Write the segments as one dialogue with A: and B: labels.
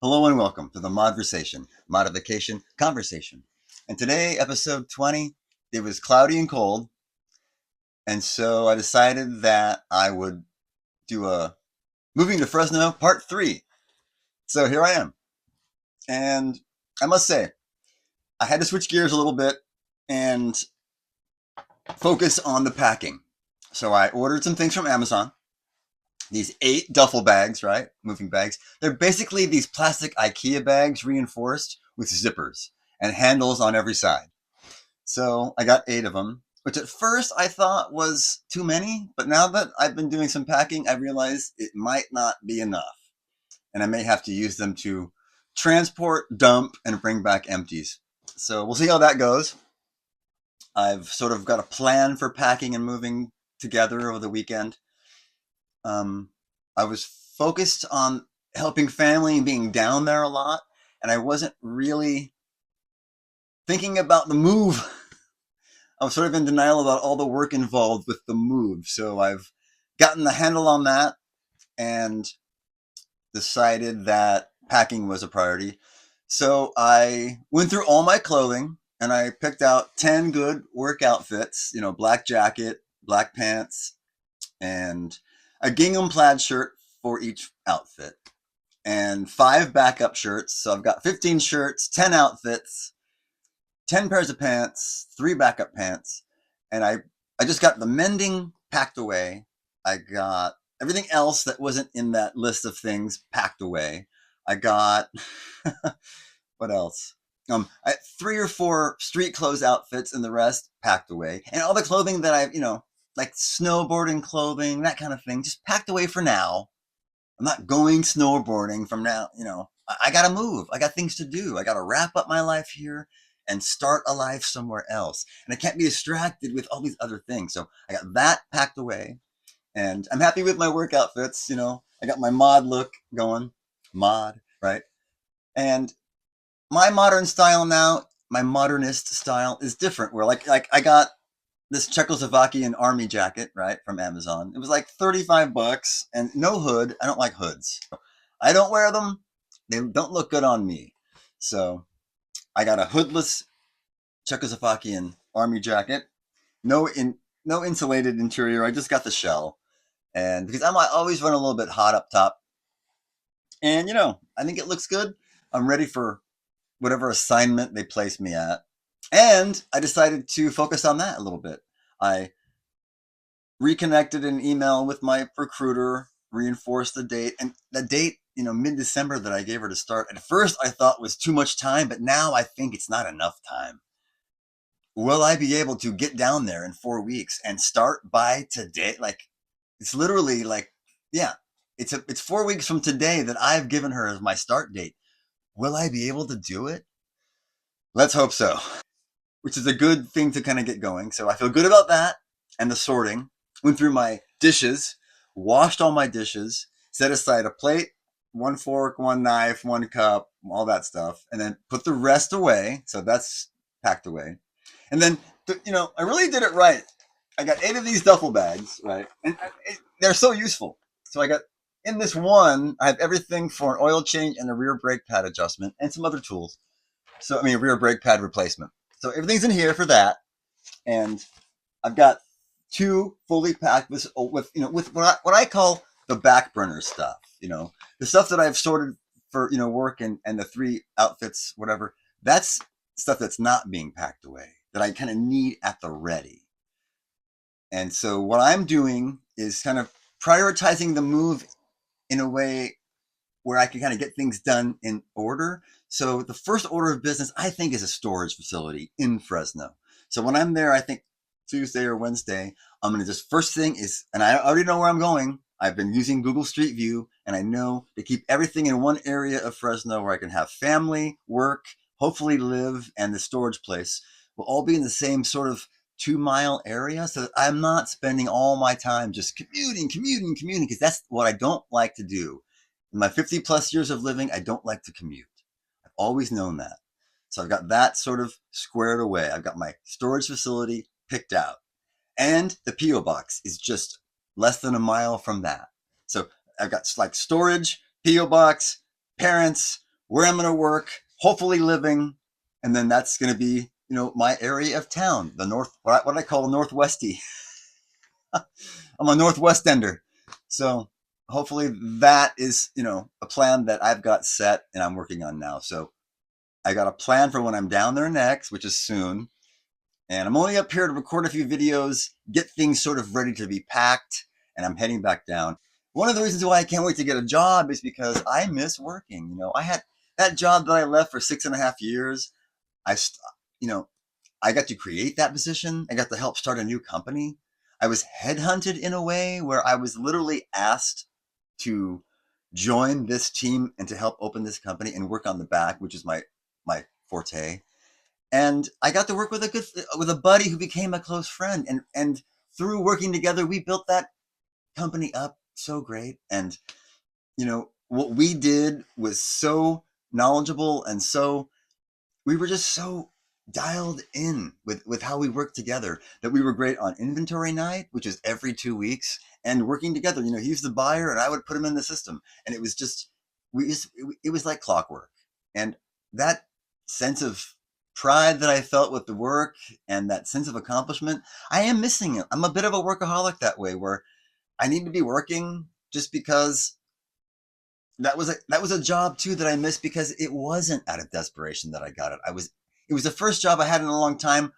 A: Hello and welcome to the MODversation, Modification Conversation. And today, episode 20, it was cloudy and cold, and so I decided that I would do a moving to Fresno part 3. So here I am. And I must say, I had to switch gears a little bit and focus on the packing. So I ordered some things from Amazon. These 8 duffel bags, right? Moving bags. They're basically these plastic IKEA bags reinforced with zippers and handles on every side. So I got 8 of them, which at first I thought was too many, but now that I've been doing some packing, I realize it might not be enough. And I may have to use them to transport, dump, and bring back empties. So we'll see how that goes. I've sort of got a plan for packing and moving together over the weekend. I was focused on helping family and being down there a lot, and I wasn't really thinking about the move. I was sort of in denial about all the work involved with the move. So I've gotten the handle on that and decided that packing was a priority. So I went through all my clothing and I picked out 10 good work outfits, black jacket, black pants, and a gingham plaid shirt for each outfit, and 5 backup shirts. So I've got 15 shirts, 10 outfits, 10 pairs of pants, 3 backup pants, and I just got the mending packed away. I got everything else that wasn't in that list of things packed away. I got what else? 3 or 4 street clothes outfits and the rest packed away. And all the clothing that like snowboarding clothing, that kind of thing, just packed away for now. I'm not going snowboarding from now. I got to move. I got things to do. I got to wrap up my life here and start a life somewhere else. And I can't be distracted with all these other things. So I got that packed away, and I'm happy with my work outfits. I got my mod look going, mod, right? And my modern style now, my modernist style is different. Where like I got this Czechoslovakian army jacket, right, from Amazon. It was like 35 bucks and no hood. I don't like hoods. I don't wear them. They don't look good on me. So I got a hoodless Czechoslovakian army jacket. No insulated interior. I just got the shell. And because I might always run a little bit hot up top. And I think it looks good. I'm ready for whatever assignment they place me at. And I decided to focus on that a little bit. I reconnected an email with my recruiter, reinforced the date, and the date, mid-December that I gave her to start. At first, I thought was too much time, but now I think it's not enough time. Will I be able to get down there in 4 weeks and start by today? Like, it's literally like, yeah, it's 4 weeks from today that I've given her as my start date. Will I be able to do it? Let's hope so. Which is a good thing to kind of get going. So I feel good about that and the sorting. Went through my dishes, washed all my dishes, set aside a plate, 1 fork, 1 knife, 1 cup, all that stuff, and then put the rest away. So that's packed away. And then, I really did it right. I got 8 of these duffel bags, right? And they're so useful. So I got, in this one, I have everything for an oil change and a rear brake pad adjustment and some other tools. So, a rear brake pad replacement. So everything's in here for that. And I've got 2 fully packed with what I call the back burner stuff. The stuff that I've sorted for work and the 3 outfits, whatever. That's stuff that's not being packed away that I kind of need at the ready. And so what I'm doing is kind of prioritizing the move in a way where I can kind of get things done in order. So the first order of business, I think, is a storage facility in Fresno. So when I'm there, I think Tuesday or Wednesday, I'm going to just, first thing is, and I already know where I'm going. I've been using Google Street View, and I know to keep everything in one area of Fresno where I can have family, work, hopefully live, and the storage place will all be in the same sort of 2-mile area. So that I'm not spending all my time just commuting, because that's what I don't like to do. In my 50 plus years of living, I don't like to commute. I've always known that. So I've got that sort of squared away. I've got my storage facility picked out. And the P.O. box is just less than a mile from that. So I've got like storage, P.O. box, parents, where I'm going to work, hopefully living, and then that's going to be, you know, my area of town, the north, what I call the Northwesty. I'm a Northwest ender. So hopefully that is, you know, a plan that I've got set and I'm working on now. So I got a plan for when I'm down there next, which is soon. And I'm only up here to record a few videos, get things sort of ready to be packed, and I'm heading back down. One of the reasons why I can't wait to get a job is because I miss working. You know, I had that job that I left for 6.5 years. I, you know, I got to create that position. I got to help start a new company. I was headhunted in a way where I was literally asked to join this team and to help open this company and work on the back, which is my forte. And I got to work with a buddy who became a close friend, and through working together, we built that company up so great. And you know what we did was so knowledgeable, and so we were just so dialed in with how we worked together that we were great on inventory night, which is every 2 weeks, and working together. You know, he's the buyer, and I would put him in the system, and it was just it was like clockwork. And that sense of pride that I felt with the work and that sense of accomplishment, I am missing it. I'm a bit of a workaholic that way, where I need to be working just because that was a job too that I missed because it wasn't out of desperation that I got it. It was the first job I had in a long time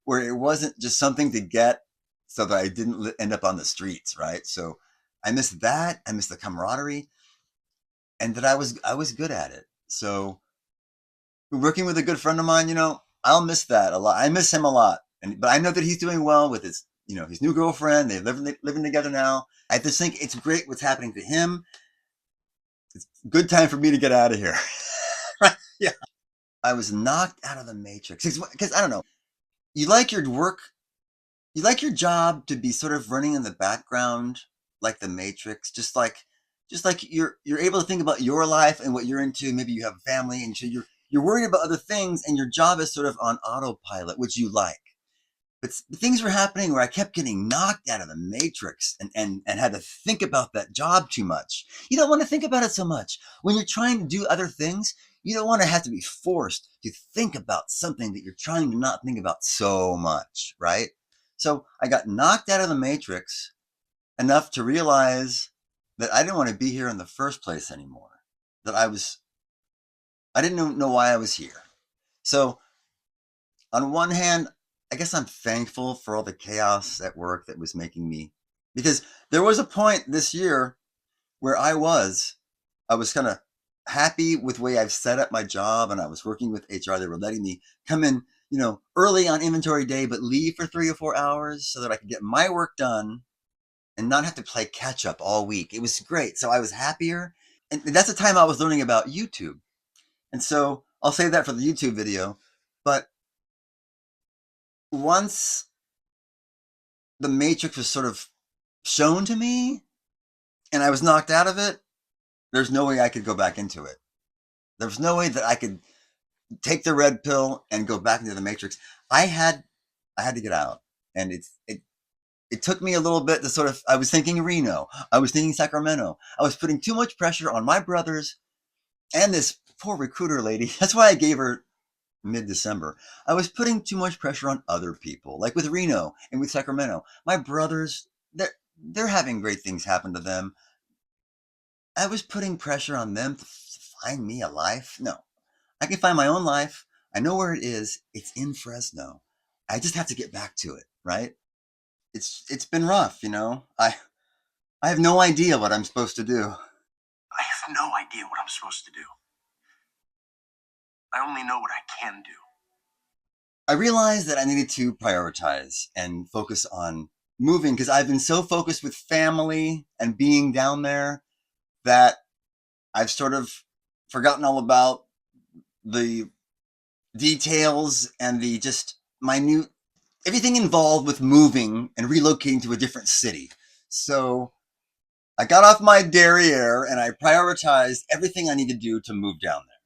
A: where it wasn't just something to get so that I didn't end up on the streets, right? So I missed that. I missed the camaraderie, and that I was good at it. So working with a good friend of mine, you know, I'll miss that a lot. I miss him a lot, but I know that he's doing well with his, you know, his new girlfriend. They're living together now. I just think it's great what's happening to him. It's a good time for me to get out of here. Yeah, I was knocked out of the matrix because I don't know. You like your work, you like your job to be sort of running in the background, like the matrix, just like you're able to think about your life and what you're into. Maybe you have a family, and so you're worried about other things, and your job is sort of on autopilot, which you like. But things were happening where I kept getting knocked out of the matrix, and had to think about that job too much. You don't want to think about it so much. When you're trying to do other things, you don't want to have to be forced to think about something that you're trying to not think about so much, right? So I got knocked out of the matrix enough to realize that I didn't want to be here in the first place anymore. That I didn't know why I was here. So on one hand, I guess I'm thankful for all the chaos at work that was making me, because there was a point this year where I was kind of happy with the way I've set up my job, and I was working with HR. They were letting me come in, you know, early on inventory day, but leave for 3 or 4 hours so that I could get my work done and not have to play catch up all week. It was great. So I was happier. And that's the time I was learning about YouTube. And so I'll save that for the YouTube video. But once the matrix was sort of shown to me and I was knocked out of it, there's no way I could go back into it. There's no way that I could take the red pill and go back into the matrix. I had to get out. And it took me a little bit to sort of, I was thinking Reno, I was thinking Sacramento. I was putting too much pressure on my brothers and this poor recruiter lady. That's why I gave her mid-December. I was putting too much pressure on other people, like with Reno and with Sacramento. My brothers, they're having great things happen to them. I was putting pressure on them to find me a life. No, I can find my own life. I know where it is. It's in Fresno. I just have to get back to it, right? It's been rough, you know. I have no idea what I'm supposed to do.
B: I have no idea what I'm supposed to do. I only know what I can do.
A: I realized that I needed to prioritize and focus on moving, because I've been so focused with family and being down there that I've sort of forgotten all about the details and the just minute everything involved with moving and relocating to a different city. So I got off my derriere and I prioritized everything I need to do to move down there.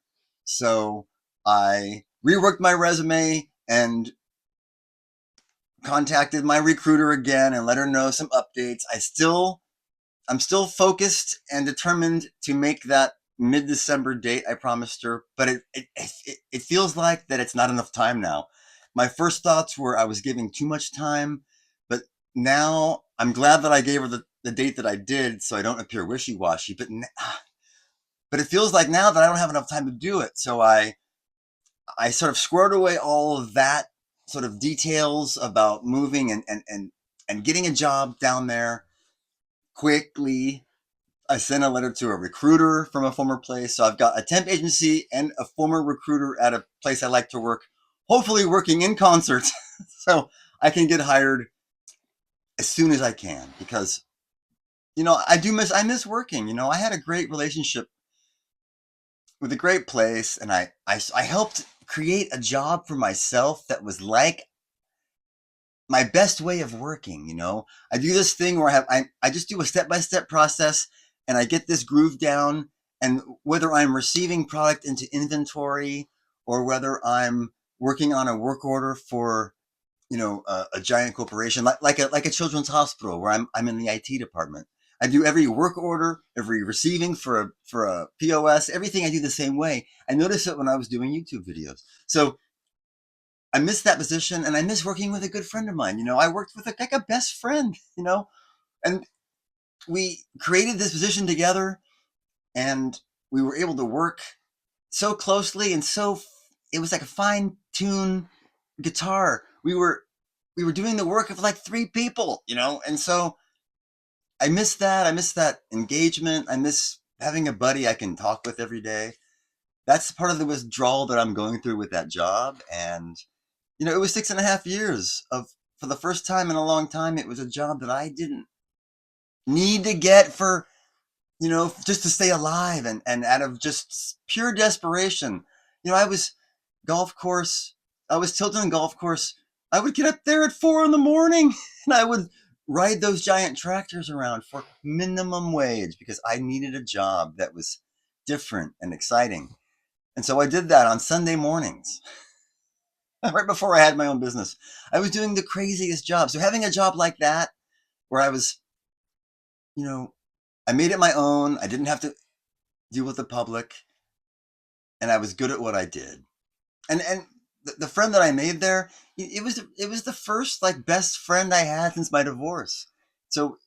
A: So I reworked my resume and contacted my recruiter again and let her know some updates. I'm still focused and determined to make that mid-December date I promised her, but it feels like that it's not enough time now. My first thoughts were I was giving too much time, but now I'm glad that I gave her the date that I did so I don't appear wishy-washy. But it feels like now that I don't have enough time to do it. So I sort of squared away all of that sort of details about moving and getting a job down there quickly. I sent a letter to a recruiter from a former place. So I've got a temp agency and a former recruiter at a place I like to work, hopefully working in concert. So I can get hired as soon as I can because, I miss working. I had a great relationship with a great place and I helped create a job for myself that was like my best way of working. I do this thing where I just do a step-by-step process and I get this groove down, and whether I'm receiving product into inventory or whether I'm working on a work order for a giant corporation like a children's hospital where I'm in the IT department. I do every work order, every receiving for a POS, everything I do the same way. I noticed it when I was doing YouTube videos. So I miss that position, and I miss working with a good friend of mine. I worked with like a best friend, and we created this position together, and we were able to work so closely and it was like a fine tune guitar. We were doing the work of like three people, and so I miss that. I miss that engagement. I miss having a buddy I can talk with every day. That's part of the withdrawal that I'm going through with that job, and it was 6.5 years of, for the first time in a long time, it was a job that I didn't need to get for, just to stay alive and out of just pure desperation. I was golf course, I was tilting golf course. I would get up there at 4 in the morning and I would ride those giant tractors around for minimum wage because I needed a job that was different and exciting. And so I did that on Sunday mornings. Right before I had my own business, I was doing the craziest job. So having a job like that, where I was, you know, I made it my own. I didn't have to deal with the public, and I was good at what I did. And the friend that I made there, it was the first like best friend I had since my divorce. So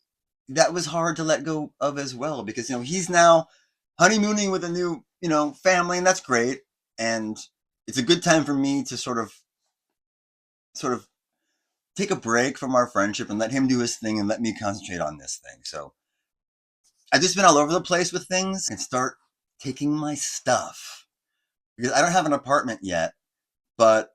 A: that was hard to let go of as well because he's now honeymooning with a new family, and that's great. And it's a good time for me to sort of take a break from our friendship and let him do his thing and let me concentrate on this thing. So I've just been all over the place with things and start taking my stuff because I don't have an apartment yet, but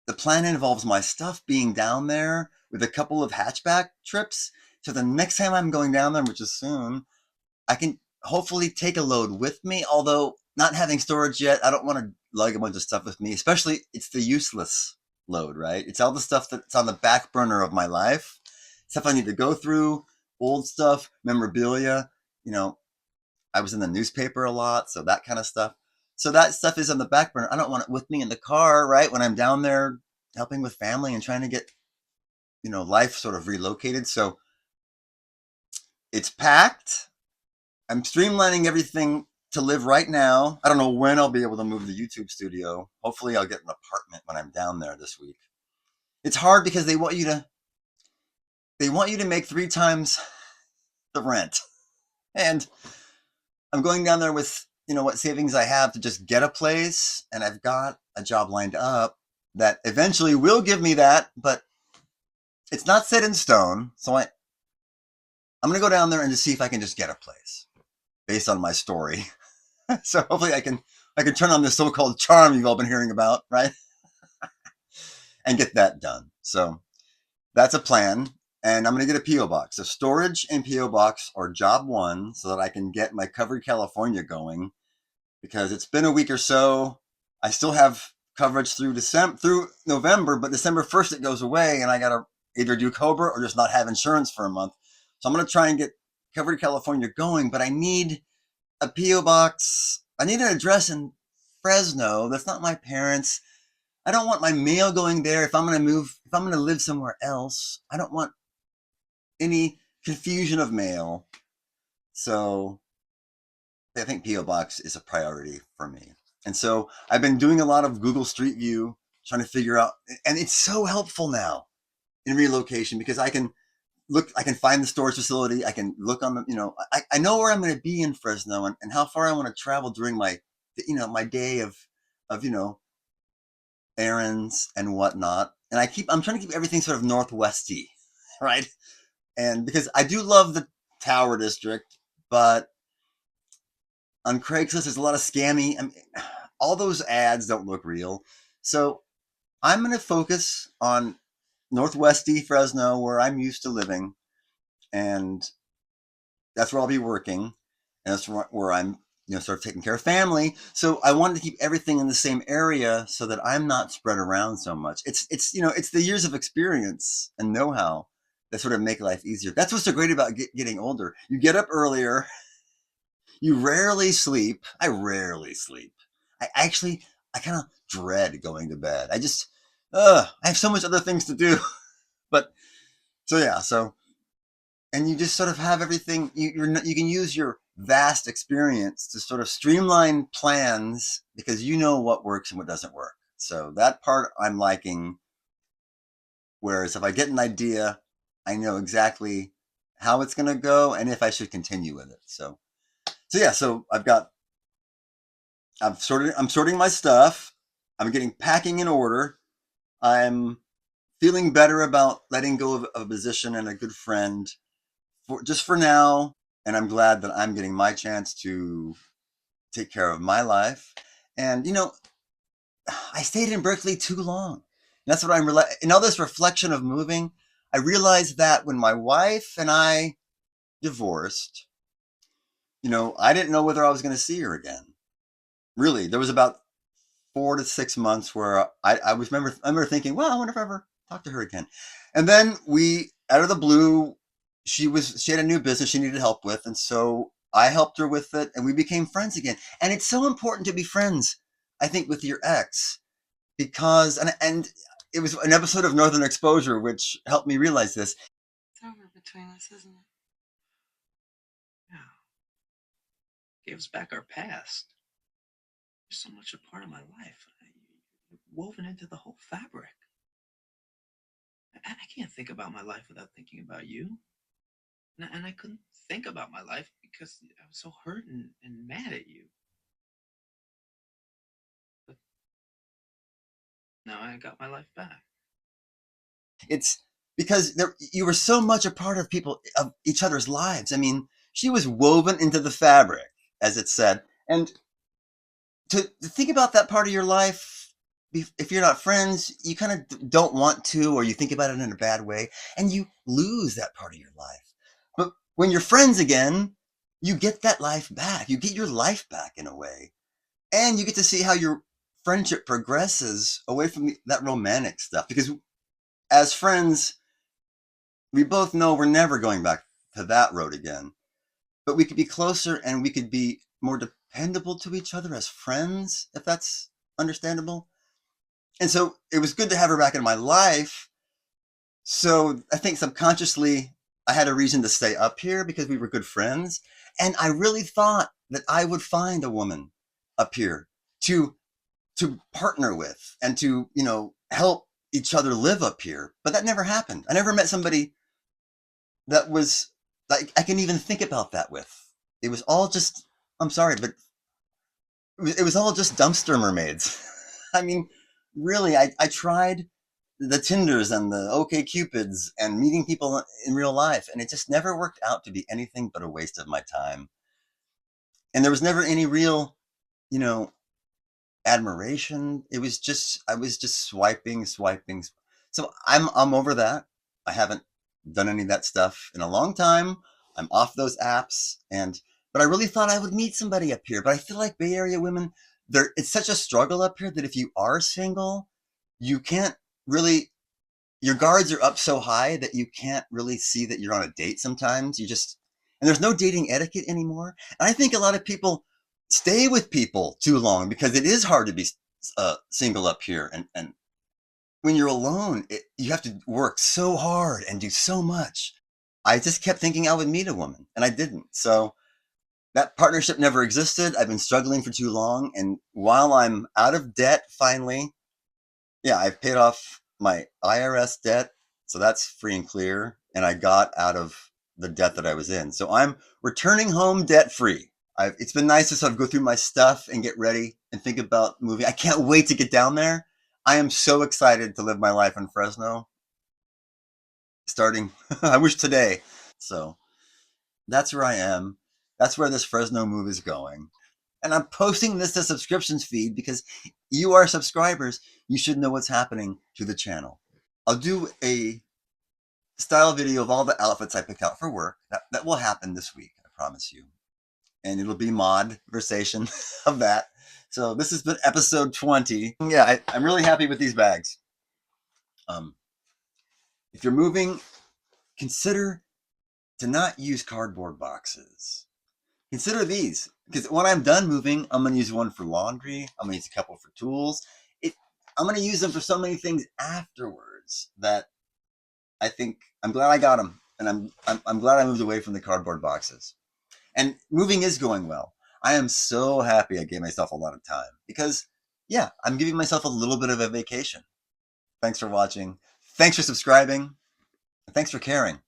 A: the plan involves my stuff being down there with a couple of hatchback trips. So the next time I'm going down there, which is soon, I can hopefully take a load with me. Although not having storage yet, I don't want to lug a bunch of stuff with me, especially it's the useless load, right? It's all the stuff that's on the back burner of my life, stuff I need to go through, old stuff, memorabilia. You know, I was in the newspaper a lot, so that kind of stuff. So that stuff is on the back burner. I don't want it with me in the car, right? When I'm down there helping with family and trying to get, life sort of relocated. So it's packed. I'm streamlining everything to live right now. I don't know when I'll be able to move the YouTube studio. Hopefully I'll get an apartment when I'm down there this week. It's hard because they want you to make 3 times the rent. And I'm going down there with, what savings I have to just get a place, and I've got a job lined up that eventually will give me that, but it's not set in stone. So I'm going to go down there and just see if I can just get a place based on my story. So hopefully I can turn on this so-called charm you've all been hearing about, right? And get that done. So that's a plan. And I'm going to get a P.O. box. So storage and P.O. box are job one so that I can get my Covered California going because it's been a week or so. I still have coverage through November, but December 1st it goes away and I got to either do Cobra or just not have insurance for a month. So I'm going to try and get Covered California going, but I need a P.O. box. I need an address in Fresno. That's not my parents. I don't want my mail going there if I'm going to move, if I'm going to live somewhere else. I don't want any confusion of mail. So I think PO Box is a priority for me. And so I've been doing a lot of Google Street View, trying to figure out, and it's so helpful now in relocation because I can find the storage facility. I can look on the, I know where I'm going to be in Fresno and how far I want to travel during my day of, errands and whatnot. And I'm trying to keep everything sort of northwesty, right? And because I do love the Tower District, but on Craigslist, there's a lot of scammy. I mean, all those ads don't look real. So I'm going to focus on northwesty Fresno, where I'm used to living, and that's where I'll be working, and that's where I'm, sort of taking care of family. So I wanted to keep everything in the same area so that I'm not spread around so much. It's the years of experience and know-how that sort of make life easier. That's what's so great about getting older. You get up earlier. You rarely sleep. I rarely sleep. I kind of dread going to bed. I have so much other things to do. But so yeah, and you just sort of have everything. You can use your vast experience to sort of streamline plans because you know what works and what doesn't work. So that part I'm liking. Whereas if I get an idea, I know exactly how it's going to go and if I should continue with it. So yeah, so I'm sorting my stuff. I'm getting packing in order. I'm feeling better about letting go of a position and a good friend for now. And I'm glad that I'm getting my chance to take care of my life. And I stayed in Berkeley too long. And that's what in all this reflection of moving. I realized that when my wife and I divorced, I didn't know whether I was going to see her again. Really, there was about 4 to 6 months where I remember thinking, well, I wonder if I ever talk to her again. And then out of the blue, she had a new business she needed help with, and so I helped her with it, and we became friends again. And it's so important to be friends, I think, with your ex because and it was an episode of Northern Exposure which helped me realize this.
C: It's over between us, isn't it? Yeah. Gave us back our past. You're so much a part of my life. You're woven into the whole fabric. I can't think about my life without thinking about you. And I couldn't think about my life because I was so hurt and mad at you. But now I got my life back.
A: It's because you were so much a part of each other's lives. I mean, she was woven into the fabric, as it said. And to think about that part of your life, if you're not friends, you kind of don't want to, or you think about it in a bad way, and you lose that part of your life. But when you're friends again, you get that life back. You get your life back in a way. And you get to see how your friendship progresses away from that romantic stuff. Because as friends, we both know we're never going back to that road again. But we could be closer and we could be more dependable to each other as friends, if that's understandable. And so it was good to have her back in my life. So I think subconsciously I had a reason to stay up here because we were good friends. And I really thought that I would find a woman up here to partner with and to, help each other live up here. But that never happened. I never met somebody that was like I can even think about that with. It was all just I'm sorry, but it was all just dumpster mermaids. I mean, really, I tried the Tinders and the OK Cupids and meeting people in real life, and it just never worked out to be anything but a waste of my time. And there was never any real, you know, admiration. I was just swiping. So I'm over that. I haven't done any of that stuff in a long time. I'm off those apps, but I really thought I would meet somebody up here. But I feel like Bay Area women, it's such a struggle up here that if you are single, you can't really. Your guards are up so high that you can't really see that you're on a date. Sometimes and there's no dating etiquette anymore. And I think a lot of people stay with people too long because it is hard to be single up here. And when you're alone, you have to work so hard and do so much. I just kept thinking I would meet a woman, and I didn't. So that partnership never existed. I've been struggling for too long. And while I'm out of debt, finally, yeah, I've paid off my IRS debt. So that's free and clear. And I got out of the debt that I was in. So I'm returning home debt free. It's been nice to sort of go through my stuff and get ready and think about moving. I can't wait to get down there. I am so excited to live my life in Fresno. Starting, I wish today. So that's where I am. That's where this Fresno move is going. And I'm posting this to subscriptions feed because you are subscribers. You should know what's happening to the channel. I'll do a style video of all the outfits I picked out for work. That will happen this week, I promise you. And it'll be MODversation of that. So this has been episode 20. Yeah, I'm really happy with these bags. If you're moving, consider to not use cardboard boxes. Consider these, because when I'm done moving, I'm going to use one for laundry. I'm going to use a couple for tools. I'm going to use them for so many things afterwards that I think I'm glad I got them, and I'm glad I moved away from the cardboard boxes. And moving is going well. I am so happy I gave myself a lot of time because, yeah, I'm giving myself a little bit of a vacation. Thanks for watching. Thanks for subscribing. And thanks for caring.